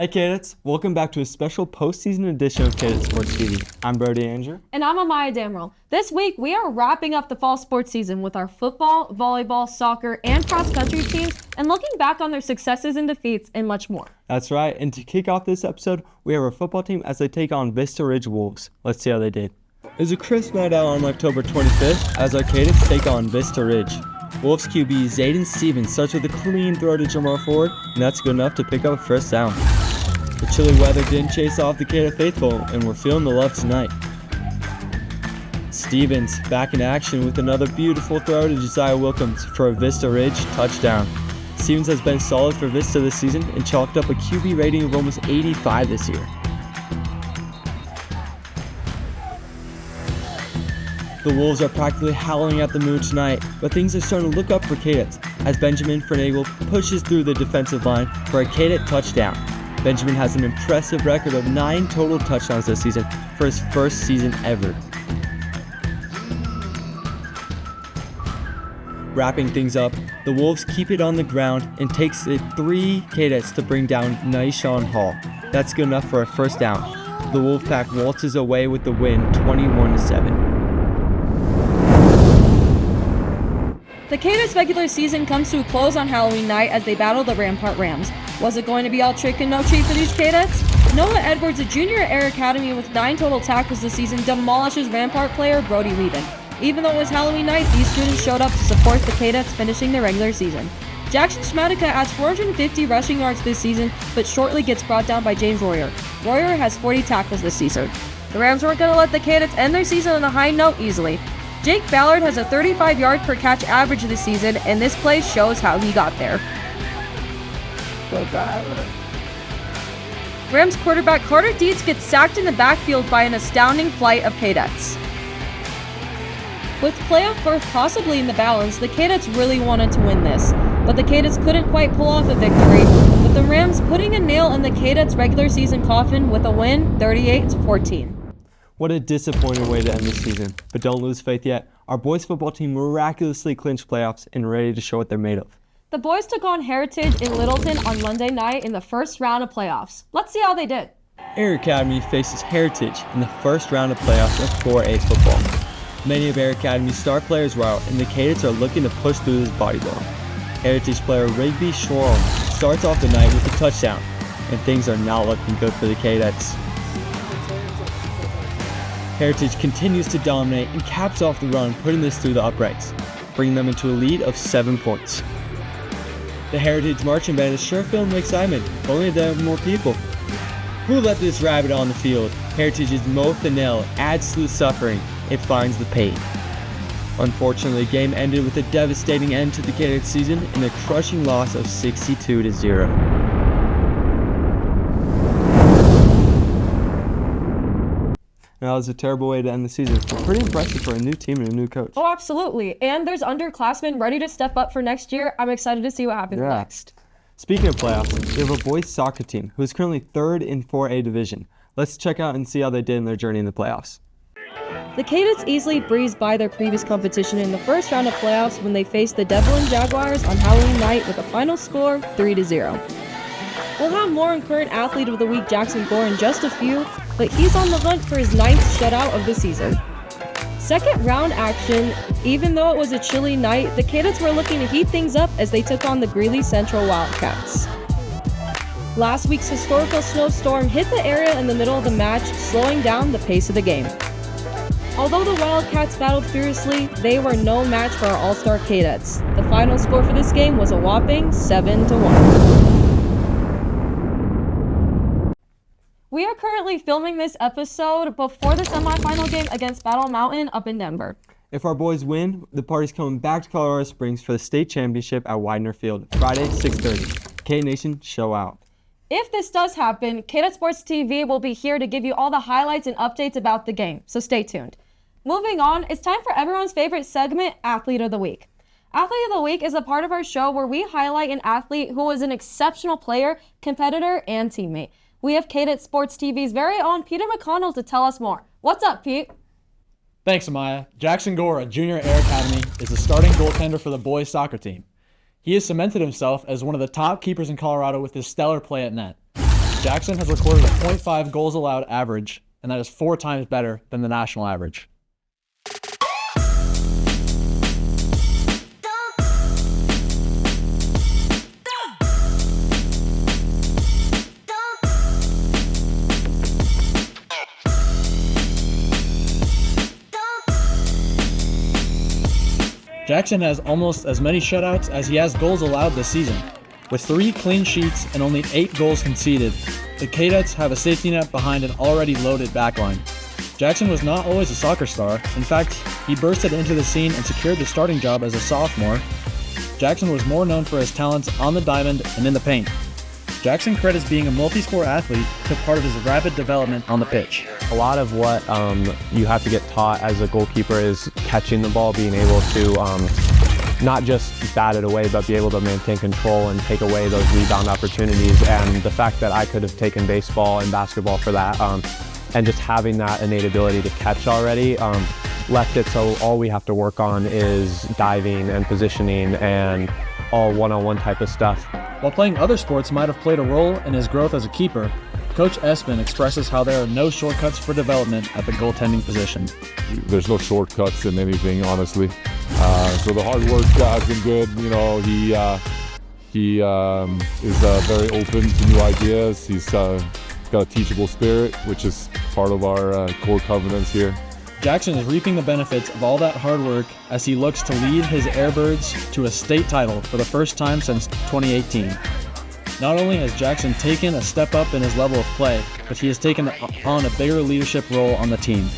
Hey Kadets, welcome back to a special postseason edition of Kadet Sports TV. I'm Brody Andrew. And I'm Amaya Damrell. This week, we are wrapping up the fall sports season with our football, volleyball, soccer, and cross-country teams, and looking back on their successes and defeats, and much more. That's right, and to kick off this episode, we have our football team as they take on Vista Ridge Wolves. Let's see how they did. It was a crisp night out on October 25th as our Kadets take on Vista Ridge. Wolves QB Zayden Stevens starts with a clean throw to Jamar Ford, and that's good enough to pick up a first down. The chilly weather didn't chase off the Kadet faithful, and we're feeling the love tonight. Stevens back in action with another beautiful throw to Josiah Wilkins for a Vista Ridge touchdown. Stevens has been solid for Vista this season and chalked up a QB rating of almost 85 this year. The Wolves are practically howling at the moon tonight, but things are starting to look up for Kadets as Benjamin Fernagel pushes through the defensive line for a Kadet touchdown. Benjamin has an impressive record of 9 total touchdowns this season for his first season ever. Wrapping things up, the Wolves keep it on the ground and takes it 3 Kadets to bring down Nyshawn Hall. That's good enough for a first down. The Wolfpack waltzes away with the win 21-7. The Kadets regular season comes to a close on Halloween night as they battle the Rampart Rams. Was it going to be all trick and no treat for these Kadets? Noah Edwards, a junior at Air Academy with 9 total tackles this season, demolishes Rampart player Brody Weeden. Even though it was Halloween night, these students showed up to support the Kadets finishing their regular season. Jackson Schmatica adds 450 rushing yards this season, but shortly gets brought down by James Royer. Royer has 40 tackles this season. The Rams weren't going to let the Kadets end their season on a high note easily. Jake Ballard has a 35 yard per catch average this season, and this play shows how he got there. Rams quarterback Carter Dietz gets sacked in the backfield by an astounding flight of Kadets. With playoff berth possibly in the balance, the Kadets really wanted to win this, but the Kadets couldn't quite pull off a victory, with the Rams putting a nail in the Kadets' regular season coffin with a win 38-14. What a disappointing way to end the season, but don't lose faith yet. Our boys football team miraculously clinched playoffs and ready to show what they're made of. The boys took on Heritage in Littleton on Monday night in the first round of playoffs. Let's see how they did. Air Academy faces Heritage in the first round of playoffs of 4A football. Many of Air Academy's star players were out, and the Kadets are looking to push through this body blow. Heritage player Rigby Schwarm starts off the night with a touchdown, and things are not looking good for the Kadets. Heritage continues to dominate and caps off the run, putting this through the uprights, bringing them into a lead of 7 points. The Heritage marching band is sure filling the excitement, if only there were more people. Who let this rabbit on the field? Heritage's Mo Thanel adds to the suffering. It finds the pain. Unfortunately, the game ended with a devastating end to the Kadet season in a crushing loss of 62-0. That was a terrible way to end the season, but pretty impressive for a new team and a new coach. Oh, absolutely. And there's underclassmen ready to step up for next year. I'm excited to see what happens next. Speaking of playoffs, we have a boys soccer team who is currently 3rd in 4A division. Let's check out and see how they did in their journey in the playoffs. The Kadets easily breezed by their previous competition in the first round of playoffs when they faced the Devlin Jaguars on Halloween night with a final score 3-0. We'll have more on current athlete of the week Jackson Gore in just a few, but he's on the hunt for his 9th shutout of the season. Second round action, even though it was a chilly night, the Kadets were looking to heat things up as they took on the Greeley Central Wildcats. Last week's historical snowstorm hit the area in the middle of the match, slowing down the pace of the game. Although the Wildcats battled fiercely, they were no match for our all-star Kadets. The final score for this game was a whopping 7-1. We are currently filming this episode before the semifinal game against Battle Mountain up in Denver. If our boys win, the party's coming back to Colorado Springs for the state championship at Widener Field, Friday, 6:30. K-Nation, show out. If this does happen, Kadet Sports TV will be here to give you all the highlights and updates about the game, so stay tuned. Moving on, it's time for everyone's favorite segment, Athlete of the Week. Athlete of the Week is a part of our show where we highlight an athlete who is an exceptional player, competitor, and teammate. We have Kadet Sports TV's very own Peter McConnell to tell us more. What's up, Pete? Thanks, Amaya. Jackson Gore, a junior at Air Academy, is the starting goaltender for the boys soccer team. He has cemented himself as one of the top keepers in Colorado with his stellar play at net. Jackson has recorded a .5 goals allowed average, and that is 4 times better than the national average. Jackson has almost as many shutouts as he has goals allowed this season. With 3 clean sheets and only 8 goals conceded, the Kadets have a safety net behind an already loaded backline. Jackson was not always a soccer star. In fact, he bursted into the scene and secured the starting job as a sophomore. Jackson was more known for his talents on the diamond and in the paint. Jackson credits being a multi-sport athlete to part of his rapid development on the pitch. A lot of what you have to get taught as a goalkeeper is catching the ball, being able to not just bat it away, but be able to maintain control and take away those rebound opportunities. And the fact that I could have taken baseball and basketball for that, and just having that innate ability to catch already, left it so all we have to work on is diving and positioning and all one-on-one type of stuff. While playing other sports might have played a role in his growth as a keeper, Coach Espin expresses how there are no shortcuts for development at the goaltending position. There's no shortcuts in anything, honestly. So the hard work has been good. You know, he is very open to new ideas. He's got a teachable spirit, which is part of our core covenants here. Jackson is reaping the benefits of all that hard work as he looks to lead his Airbirds to a state title for the first time since 2018. Not only has Jackson taken a step up in his level of play, but he has taken on a bigger leadership role on the team.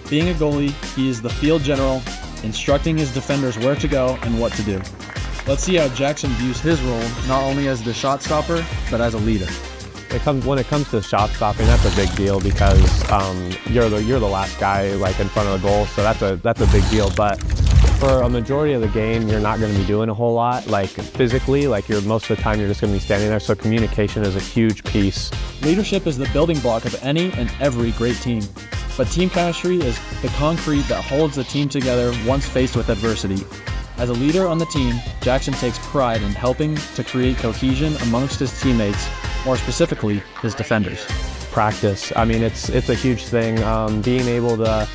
Being a goalie, he is the field general, instructing his defenders where to go and what to do. Let's see how Jackson views his role, not only as the shot stopper, but as a leader. When it comes to shot stopping, that's a big deal because you're the last guy like in front of the goal, so that's a big deal. But for a majority of the game, you're not going to be doing a whole lot, like physically. Like most of the time, you're just going to be standing there. So communication is a huge piece. Leadership is the building block of any and every great team, but team chemistry is the concrete that holds the team together once faced with adversity. As a leader on the team, Jackson takes pride in helping to create cohesion amongst his teammates, more specifically, his defenders. Practice. I mean, it's a huge thing. Being able to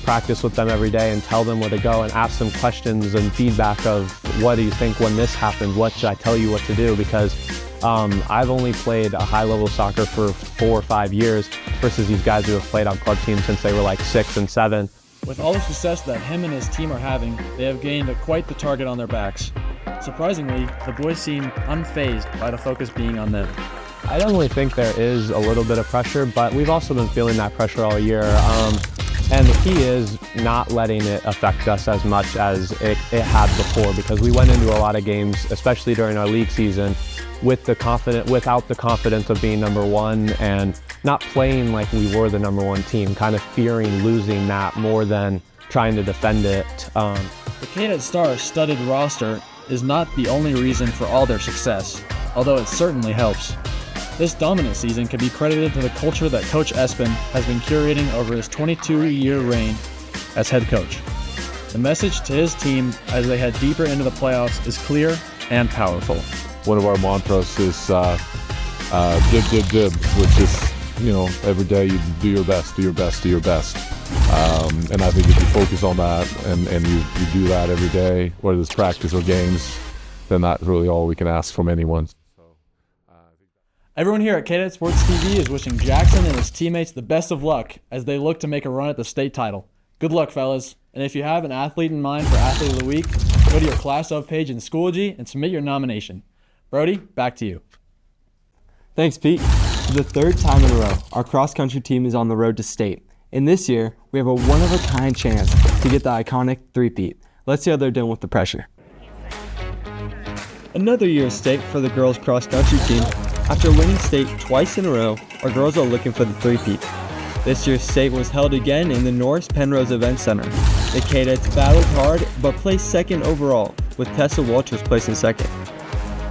practice with them every day and tell them where to go and ask them questions and feedback of what do you think when this happens? What should I tell you what to do? Because I've only played a high level of soccer for 4 or 5 years versus these guys who have played on club teams since they were like 6 and 7. With all the success that him and his team are having, they have gained quite the target on their backs. Surprisingly, the boys seem unfazed by the focus being on them. I definitely think there is a little bit of pressure, but we've also been feeling that pressure all year. And the key is not letting it affect us as much as it had before, because we went into a lot of games, especially during our league season, without the confidence of being number one and not playing like we were the number one team, kind of fearing losing that more than trying to defend it. The Kadet Stars' studded roster is not the only reason for all their success, although it certainly helps. This dominant season can be credited to the culture that Coach Espin has been curating over his 22-year reign as head coach. The message to his team as they head deeper into the playoffs is clear and powerful. One of our mantras is dib, dib, dib, which is, you know, every day you do your best, do your best, do your best. And I think if you focus on that and you do that every day, whether it's practice or games, then that's really all we can ask from anyone. Everyone here at Kadet Sports TV is wishing Jackson and his teammates the best of luck as they look to make a run at the state title. Good luck, fellas. And if you have an athlete in mind for Athlete of the Week, go to your Class of page in Schoology and submit your nomination. Brody, back to you. Thanks, Pete. For the 3rd time in a row, our cross-country team is on the road to state. And this year, we have a one-of-a-kind chance to get the iconic three-peat. Let's see how they're doing with the pressure. Another year of state for the girls' cross-country team. After winning state twice in a row, our girls are looking for the three-peat. This year's state was held again in the Norris Penrose Event Center. The Cadets battled hard, but placed second overall, with Tessa Walters placing second.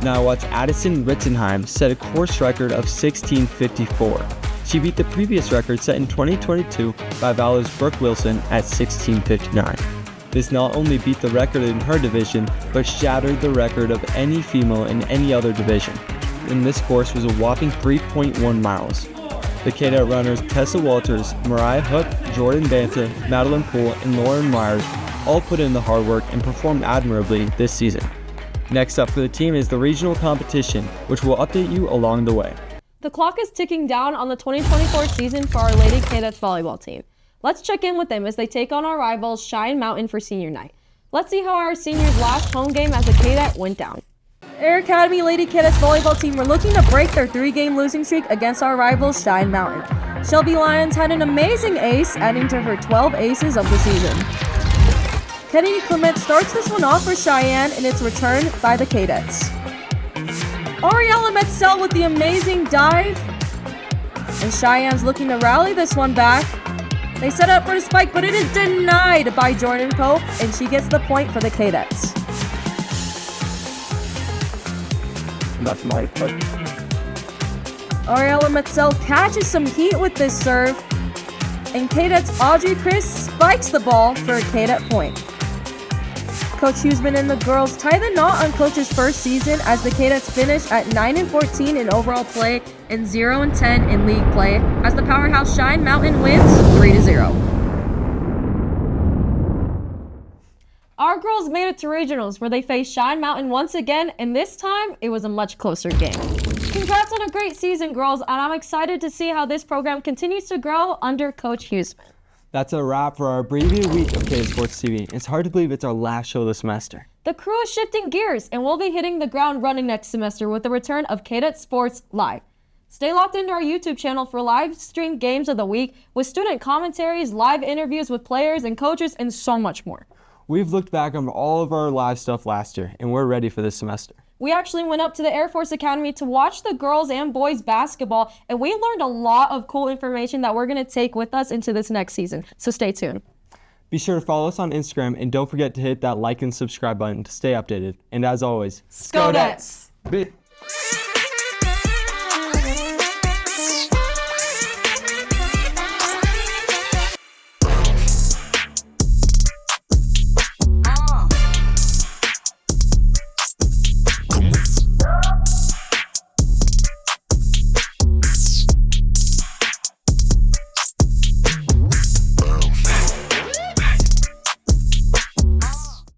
Now watch Addison Ritzenheim set a course record of 16:54. She beat the previous record set in 2022 by Valor's Brooke Wilson at 16:59. This not only beat the record in her division, but shattered the record of any female in any other division. in this course was a whopping 3.1 miles. The Kadet runners Tessa Walters, Mariah Hook, Jordan Banta, Madeline Poole, and Lauren Myers all put in the hard work and performed admirably this season. Next up for the team is the regional competition, which will update you along the way. The clock is ticking down on the 2024 season for our Lady Cadets volleyball team. Let's check in with them as they take on our rivals Cheyenne Mountain for senior night. Let's see how our seniors' last home game as a Kadet went down. Air Academy Lady Cadets volleyball team were looking to break their 3-game losing streak against our rivals Cheyenne Mountain. Shelby Lyons had an amazing ace, adding to her 12 aces of the season. Kennedy Clement starts this one off for Cheyenne, and it's returned by the Cadets. Ariella Metzel with the amazing dive, and Cheyenne's looking to rally this one back. They set up for the spike, but it is denied by Jordan Pope, and she gets the point for the Cadets. That's my part. Ariella Metzel catches some heat with this serve, and Cadets Audrey Chris spikes the ball for a Cadet point. Coach Huseman and the girls tie the knot on Coach's first season as the Cadets finish at 9-14 in overall play and 0-10 in league play as the powerhouse Cheyenne Mountain wins 3-0. Our girls made it to regionals where they faced Cheyenne Mountain once again, and this time it was a much closer game. Congrats on a great season, girls, and I'm excited to see how this program continues to grow under Coach Huseman. That's a wrap for our abbreviated week of Kadet Sports TV. It's hard to believe it's our last show of the semester. The crew is shifting gears, and we'll be hitting the ground running next semester with the return of Kadet Sports Live. Stay locked into our YouTube channel for live stream games of the week with student commentaries, live interviews with players and coaches, and so much more. We've looked back on all of our live stuff last year, and we're ready for this semester. We actually went up to the Air Force Academy to watch the girls and boys basketball, and we learned a lot of cool information that we're going to take with us into this next season. So stay tuned. Be sure to follow us on Instagram, and don't forget to hit that like and subscribe button to stay updated. And as always, Skodets!